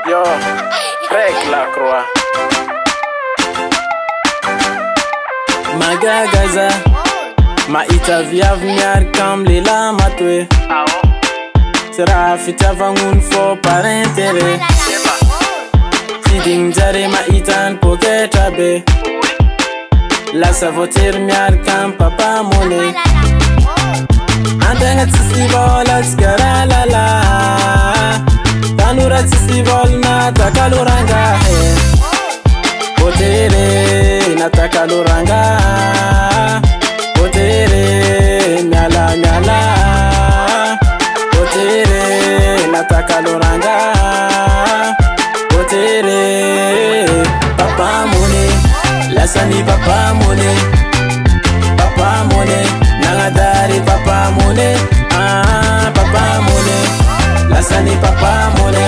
Yo, Rek la croix. Magagaza, ma ita viavniar kam lela matwe. Sera fitavangun fo par intérêt. Tiding jare ma itan poketa be. La savotir miar kam papa mole. Andanga tsibol askara la la. Tanura tsibol na takaluranga he. Potere na takaluranga. Potere nyala nyala. Potere na takaluranga. Potere papa mone. Lasani papa mone. Papa mone. Nangadari papa mone. Ah papa mone. Lasani papa mone.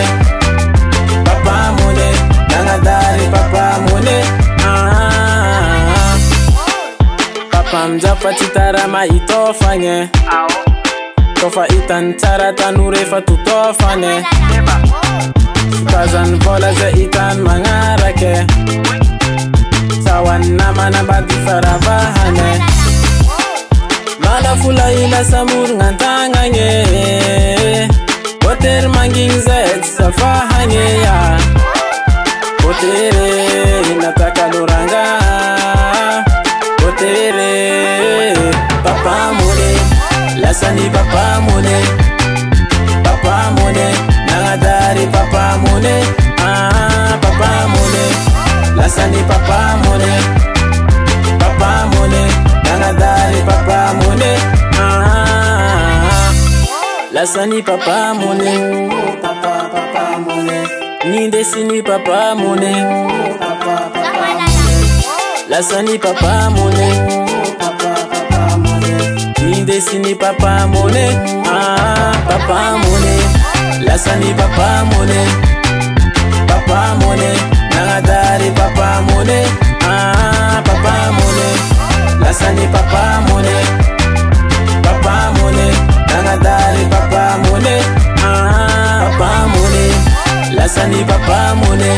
Papa mone. Nangadari papa mone. Ah papa mjapa chitara ma itofanye. Tofa itan tara tanure fa tutofane. Kazan vola ze itan mangarake. Sawan nama nabadi faravahane. Mala fula ila samur ngantanganye. Poter manging zed safahanye ya. Potere inataka luranga. Potere papa mone. Lasani papa mone. Papa mone. Nangadari papa mone. Ah papa mone. Lasani papa mone. Papa mone. Nangadari papa mone. Ah Lasani papa mone. Papa mone. Nindesini papa mone. Papa mone. Lasani papa mone. Papa mone. Nindesini papa mone. Ah papa mone. Lasani papa mone. Papa mone. Nangadari papa mone. Ah papa mone. Lasani papa mone. Papa mone. Nangadari papa mone. Ah papa mone. Lasani papa mone.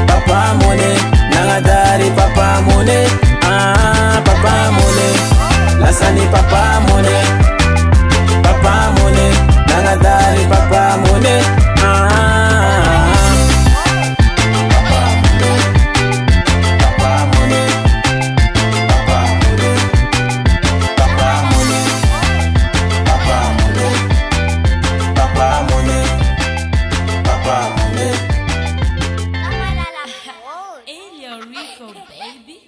Papa mone. Nangadari papa mone. Ah papa mone. Lasani papa mone. Papa mone. Nangadari papa mone. Ah Rico, baby.